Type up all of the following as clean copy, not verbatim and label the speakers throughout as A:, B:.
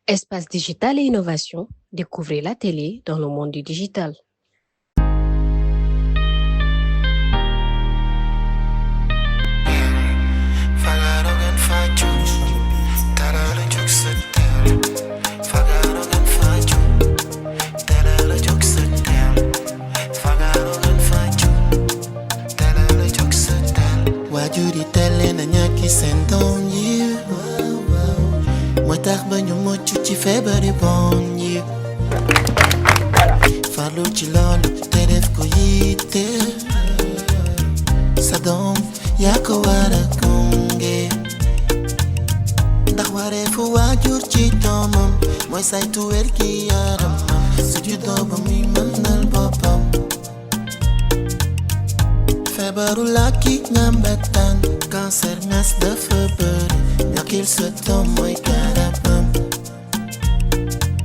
A: Espace digital et innovation, découvrez la télé dans le monde du digital.
B: Wajuri tele na nyaki sendon yi Motax ba ñu mucc ci feebari bon yi farlu ci loolu te def ko yitte sa doom yaa ko war a gunge ndax waree fu waajur ci doomam mooy saytu wér gi yaramam su juddoo ba muy mënal boppam feebaru làkki ñambetaan cancer ngas dafa bëri ñàkkil sa doom mooy garabam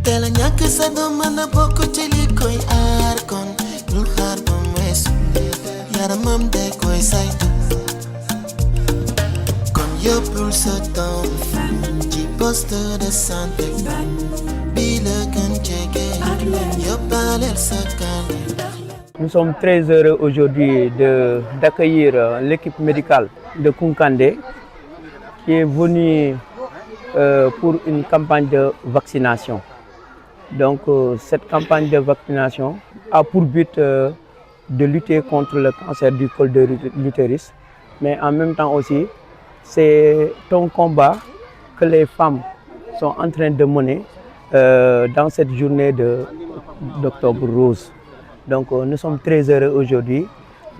B: teel a ñàkk sa doom mën a bokk ci li koy aar kon bul xaar ba mu weesu yaramam de koy saytu kon yóbbul sa doom ci poste de santé bi la gën jege yóbbaaleel sa kàlle.
C: Nous sommes très heureux aujourd'hui d'accueillir l'équipe médicale de Kounkandé qui est venue pour une campagne de vaccination. Donc cette campagne de vaccination a pour but de lutter contre le cancer du col de l'utérus, mais en même temps aussi c'est un combat que les femmes sont en train de mener dans cette journée d'Octobre Rose. Donc nous sommes très heureux aujourd'hui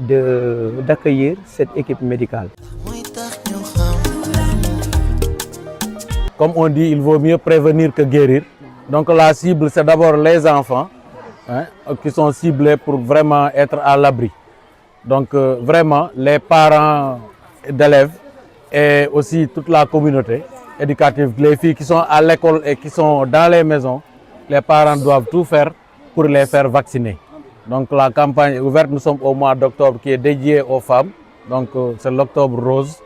C: d'accueillir cette équipe médicale.
D: Comme on dit, il vaut mieux prévenir que guérir. Donc la cible, c'est d'abord les enfants qui sont ciblés pour vraiment être à l'abri. Donc vraiment, les parents d'élèves et aussi toute la communauté éducative, les filles qui sont à l'école et qui sont dans les maisons, les parents doivent tout faire pour les faire vacciner. Donc la campagne est ouverte, nous sommes au mois d'octobre qui est dédié aux femmes, donc c'est l'Octobre Rose.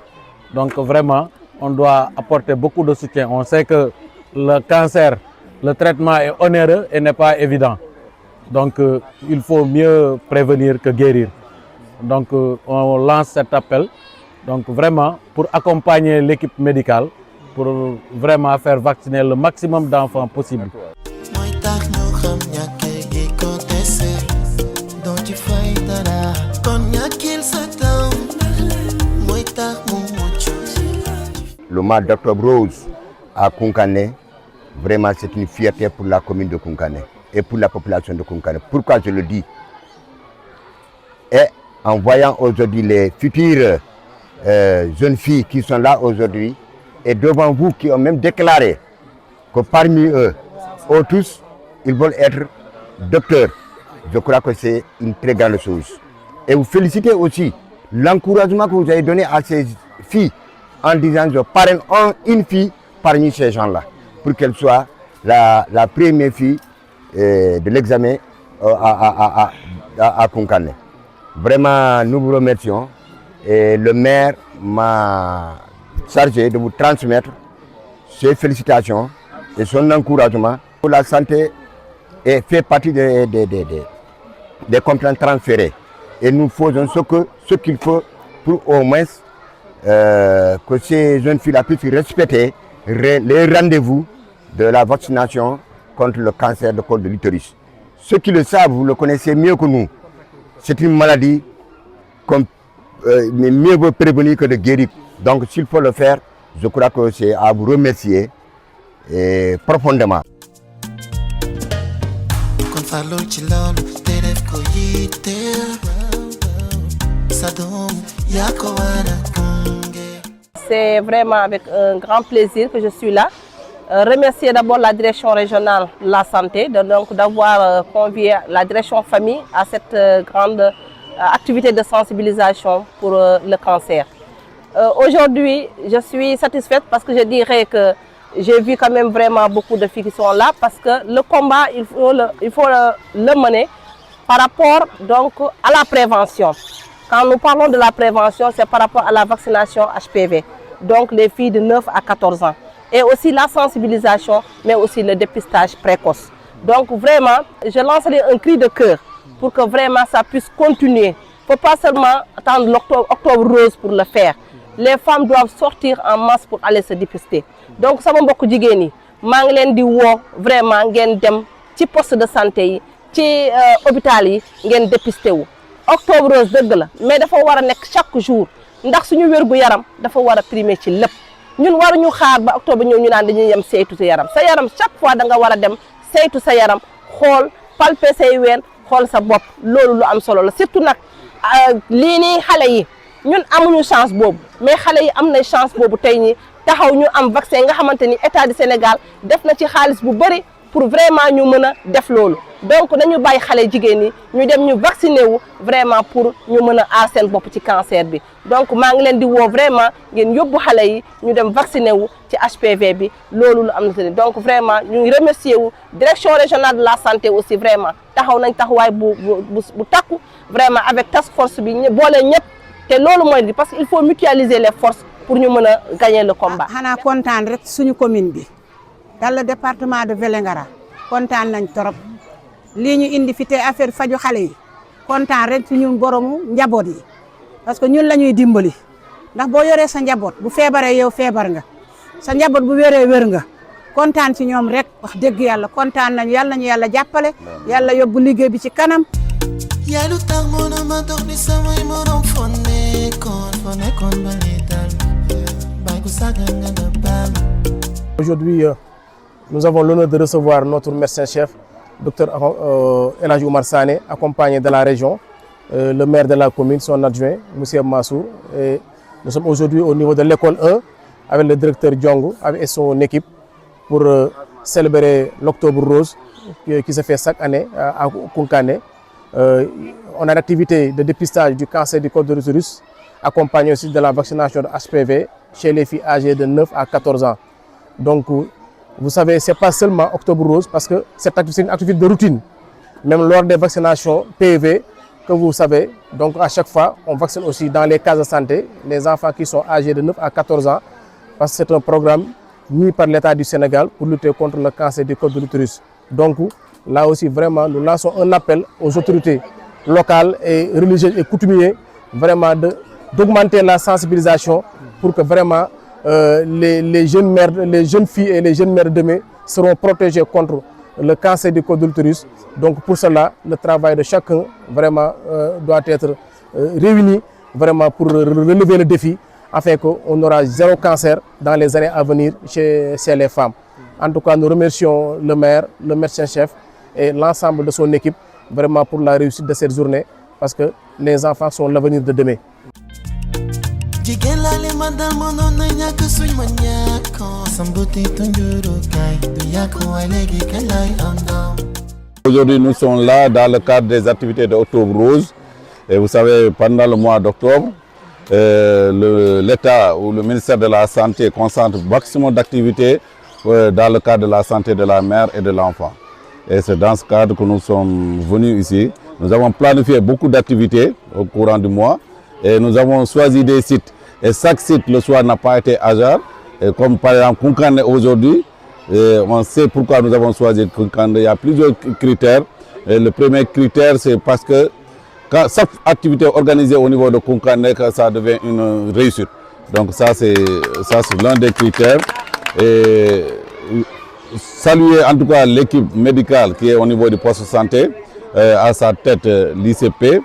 D: Donc vraiment, on doit apporter beaucoup de soutien. On sait que le cancer, le traitement est onéreux et n'est pas évident. Donc il faut mieux prévenir que guérir. Donc on lance cet appel, donc vraiment pour accompagner l'équipe médicale, pour vraiment faire vacciner le maximum d'enfants possible.
E: Le mois d'Octobre Rose à Kounkandé, vraiment c'est une fierté pour la commune de Kounkandé et pour la population de Kounkandé. Pourquoi je le dis? Et en voyant aujourd'hui les futures jeunes filles qui sont là aujourd'hui et devant vous qui ont même déclaré que parmi eux, tous, ils veulent être docteurs. Je crois que c'est une très grande chose. Et vous félicitez aussi l'encouragement que vous avez donné à ces filles en disant je parraine une fille parmi ces gens-là pour qu'elle soit la première fille de l'examen à Kounkandé. Vraiment, nous vous remercions et le maire m'a chargé de vous transmettre ses félicitations et son encouragement pour la santé et fait partie des compétences transférées. Et nous faisons ce qu'il faut pour au moins que ces jeunes filles puissent respecter les rendez-vous de la vaccination contre le cancer du col de l'utérus. Ceux qui le savent, vous le connaissez mieux que nous. C'est une maladie mais mieux vaut prévenir que de guérir. Donc s'il faut le faire, je crois que c'est à vous remercier et profondément.
F: C'est vraiment avec un grand plaisir que je suis là. Remercier d'abord la direction régionale de la santé d'avoir convié la direction famille à cette grande activité de sensibilisation pour le cancer. Aujourd'hui, je suis satisfaite parce que je dirais que j'ai vu quand même vraiment beaucoup de filles qui sont là parce que le combat, il faut le mener par rapport donc à la prévention. Quand nous parlons de la prévention, c'est par rapport à la vaccination HPV, donc les filles de 9 à 14 ans. et aussi la sensibilisation, mais aussi le dépistage précoce. Donc vraiment, je lancerai un cri de cœur pour que vraiment ça puisse continuer. Il ne faut pas seulement attendre l'octobre rose pour le faire. Les femmes doivent sortir en masse pour aller se dépister. Donc sama mbokk jigéen yi maa ngi leen di woo vraiment ngeen dem ci poste de santé yi ci hôpital yi ngeen dépisté wu. Octobre rose dëgg la mais dafa war a nekk chaque jour ndax suñu wérgu yaram dafa war a primer ci lépp ñun waruñu xaar ba octobre ñëw ñu naan dañuy yem saytu sa yaram chaque fois da nga war a dem saytu sa yaram xool palper say ween xool sa bopp loolu lu am solo la surtout nag lii nii xale yi ñun amuñu chance boobu mais xale yi am na chance boobu tey ñi taxaw ñu am vaccin nga xamante ni état du Sénégal def na ci xaalis bu bëri pour vraiment ñu mën a def loolu donc nañu bàyyi xale jigéen ñi ñu dem ñu vacciner wu vraiment pour ñu mën a aar seen bopp ci cancer bi donc maa ngi leen di woo vraiment ngeen yóbbu xale yi ñu dem vacciner wu ci HPV bi loolu lu am na donc vraiment ñu ngi remercier wu direction régionale de la santé aussi vraiment taxaw nañ taxawaay bu takku vraiment avec task force bi boole ñëpp te loolu mooy di parce que il faut mutualiser les forces pour ñu mën a gagner le combat.
G: xanaa kontaan rek suñu commune bi dans le département de Vélingara kontaan nañ torop lii ñu indi fi te affaire faju xale yi kontaan rek ci ñun boromu njaboot yi parce que ñun la ñuy dimbali ndax boo yoree sa njaboot bu feebaree yow feebar nga sa njaboot bu wéree wér nga kontaan ci ñoom rek wax dëgg yàlla kontaan nañu yàlla nañu yàlla jàppale yàlla yóbbu liggéey bi ci kanam.
B: yaa lu tax mënuma dox ni samay morom fo nekkoon ba lii dal bàyyi ko sàggan nga nga baal.
H: Aujourd'hui, nous avons l'honneur de recevoir notre médecin-chef, Dr El Hadji Oumar Sané, accompagné de la région, le maire de la commune, son adjoint, M. Massour. Et nous sommes aujourd'hui au niveau de l'école 1 avec le directeur Diongo et son équipe pour célébrer l'Octobre Rose qui se fait chaque année à Kounkané. On a l'activité de dépistage du cancer du col de l'utérus, accompagné aussi de la vaccination de HPV chez les filles âgées de 9 à 14 ans. Donc, vous savez, ce n'est pas seulement Octobre Rose parce que c'est une activité de routine. Même lors des vaccinations PV, que vous savez, donc à chaque fois, on vaccine aussi dans les cases de santé les enfants qui sont âgés de 9 à 14 ans parce que c'est un programme mis par l'État du Sénégal pour lutter contre le cancer du col de l'utérus. Donc, là aussi, vraiment, nous lançons un appel aux autorités locales et religieuses et coutumiers vraiment d'augmenter la sensibilisation pour que vraiment les jeunes filles et les jeunes mères de demain seront protégées contre le cancer du col de l'utérus. Donc pour cela, le travail de chacun vraiment doit être réuni vraiment pour relever le défi afin qu'on aura zéro cancer dans les années à venir chez les femmes. En tout cas, nous remercions le maire, le médecin-chef et l'ensemble de son équipe vraiment pour la réussite de cette journée parce que les enfants sont l'avenir de demain.
D: Aujourd'hui, nous sommes là dans le cadre des activités d'Octobre Rose. Et vous savez, pendant le mois d'octobre, l'État ou le ministère de la Santé concentre le maximum d'activités dans le cadre de la santé de la mère et de l'enfant. Et c'est dans ce cadre que nous sommes venus ici. Nous avons planifié beaucoup d'activités au courant du mois et nous avons choisi des sites. Et chaque site le soir n'a pas été hasard. Et comme par exemple Kounkané aujourd'hui, on sait pourquoi nous avons choisi Kounkané. Il y a plusieurs critères. Et le premier critère, c'est parce que quand chaque activité organisée au niveau de Kounkané, ça devient une réussite. Donc ça c'est l'un des critères. Et saluer en tout cas l'équipe médicale qui est au niveau du poste de santé, à sa tête l'ICP.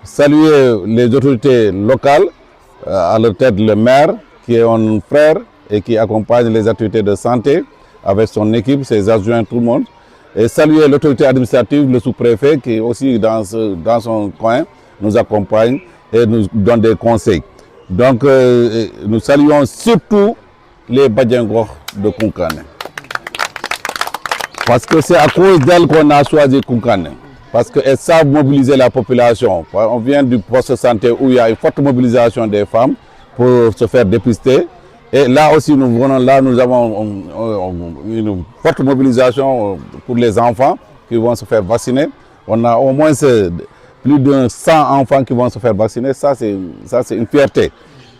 D: Saluer les autorités locales, à leur tête le maire qui est un frère et qui accompagne les activités de santé avec son équipe, ses adjoints, tout le monde. Et saluer l'autorité administrative, le sous-préfet qui aussi dans son coin nous accompagne et nous donne des conseils. Donc nous saluons surtout les Badjangor de Kounkané. Parce que c'est à cause d'elle qu'on a choisi Kounkané. Parce qu'elles savent mobiliser la population. On vient du poste de santé où il y a une forte mobilisation des femmes pour se faire dépister. Et là aussi, nous avons une forte mobilisation pour les enfants qui vont se faire vacciner. On a au moins plus de 100 enfants qui vont se faire vacciner. Ça, c'est une fierté.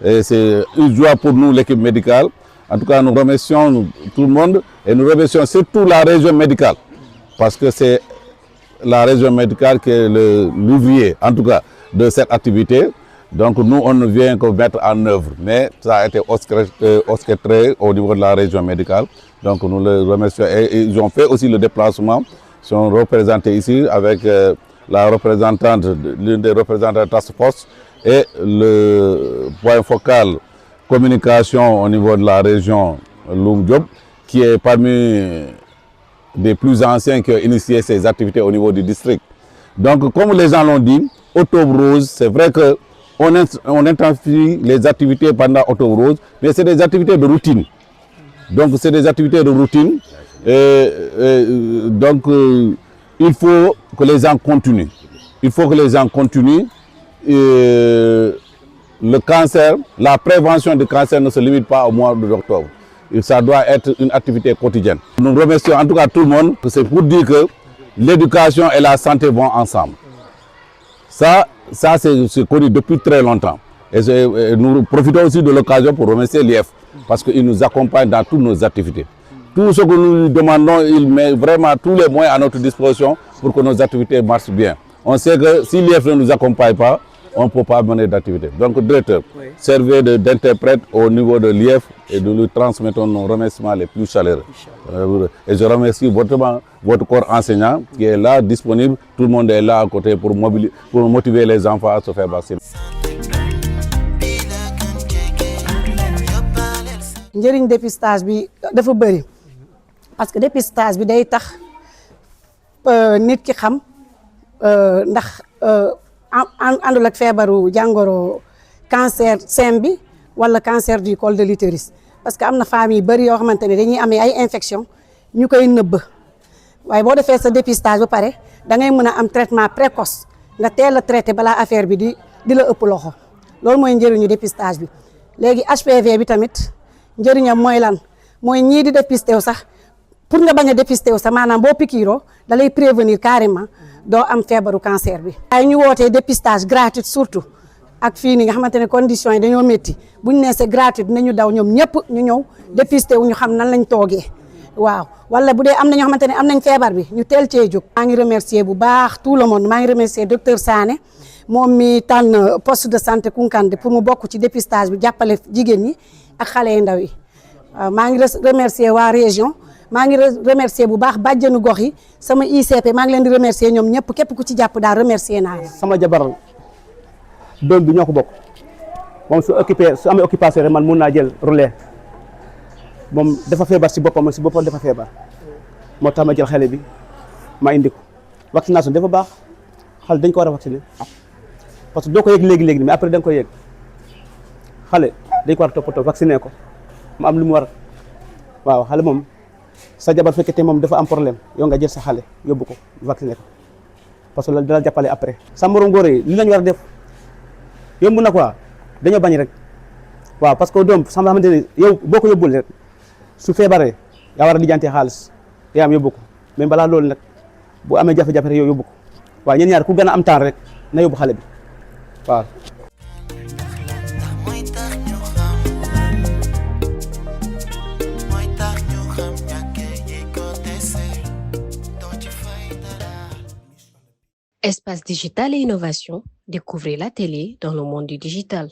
D: Et c'est une joie pour nous, l'équipe médicale.
I: En tout cas, nous remercions tout le monde et nous remercions surtout la région médicale parce que c'est la région médicale qui est le levier, en tout cas, de cette activité. Donc nous, on ne vient que mettre en œuvre, mais ça a été orchestré au niveau de la région médicale. Donc nous les remercions et ils ont fait aussi le déplacement, ils sont représentés ici avec la représentante, l'une des représentantes de la task force et le point focal communication au niveau de la région Loum Diop, qui est parmi des plus anciens qui ont initié ces activités au niveau du district. Donc comme les gens l'ont dit, Octobre Rose, c'est vrai que on intensifie les activités pendant Octobre Rose, mais c'est des activités de routine. Donc c'est des activités de routine. Donc il faut que les gens continuent. Il faut que les gens continuent. Le cancer, la prévention du cancer ne se limite pas au mois d'octobre. Ça doit être une activité quotidienne. Nous remercions en tout cas tout le monde. C'est pour dire que l'éducation et la santé vont ensemble. Ça c'est connu depuis très longtemps. Et nous profitons aussi de l'occasion pour remercier l'IEF parce qu'il nous accompagne dans toutes nos activités. Tout ce que nous lui demandons, il met vraiment tous les moyens à notre disposition pour que nos activités marchent bien. On sait que si l'IEF ne nous accompagne pas, on ne peut pas mener d'activité. Donc, directeur, servez d'interprète au niveau de l'IEF et nous lui transmettons nos remerciements les plus chaleureux. Et je remercie votre corps enseignant qui est là, disponible. Tout le monde est là à côté pour motiver les enfants à se faire vacciner.
G: njëriñ dépistage bi dafa bëri parce que dépistage bi day tax nit ki xam ndax àndul ak feebaru jàngoro cancer sein bi wala cancer du col de l'utérus parce que am na femmes yu bëri yoo xamante ne dañuy amee ay infection ñu koy nëbb waaye boo defee sa dépistage ba pare da ngay mën a am traitement précoce nga teel a traité balaa affaire bi di la ëpp loxo loolu mooy njëriñu dépistage bi léegi HPV bi tamit njëriñam mooy lan mooy ñii di dépisté wu sax pour nga bañ a dépisté wu sax maanaam boo pikiiroo da lay prévenir carrément doo am feebaru cancer bi. waaye ñu wootee dépistage gratuit surtout ak fii nii nga xamante ne conditions yi dañoo métti bu ñu nee c'est gratuit dinañu daw ñoom ñëpp ñu ñëw dépisté wu ñu xam nan lañ toogee waaw wala bu dee am na ñoo xamante ne am nañ feebar bi ñu teel cee jóg. maa ngi remercier bu baax tout le monde maa ngi remercier docteur Sané moom mi tànn poste de santé Kounkandé pour mu bokk ci dépistage bi jàppale jigéen ñi. ak xale yu ndaw yi waaw maa ngi remercier waa région maa ngi remercier bu baax bàjjenu gox yi sama ICP maa ngi leen di remercier ñoom ñëpp képp ku ci jàpp daal remercier naa la.
J: sama jabar doom bi ñoo ko bokk moom su amee occupation rek man mun naa jël relais moom dafa feebar si boppam dafa feebar moo tax ma jël xale bi ma indi ko vaccination dafa baax xale dañ ko war a vacciner parce que doo ko yëg léegi mais après da nga koy yëg xale. dañ ko war a toppatoo vacciné ko mu am lu mu war waaw xale moom sa jabar fekkete moom dafa am problème yow nga jël sa xale yóbbu ko vacciné ko parce que loolu dala jàppale après sa morom góor yi li lañ war a def yomb na quoi dañoo bañ rek waaw parce que doom sama xamante ne yow boo ko yóbbul rek su feebaree yaa war a lijjantee xaalis yaa am yóbbu ko mais balaa loolu nag bu amee jafe-jafe rek yow yóbbu ko waaw ñeen ñaar ku gën a am temps rek na yóbbu xale bi waaw.
A: Espace digital et innovation, découvrez la télé dans le monde du digital.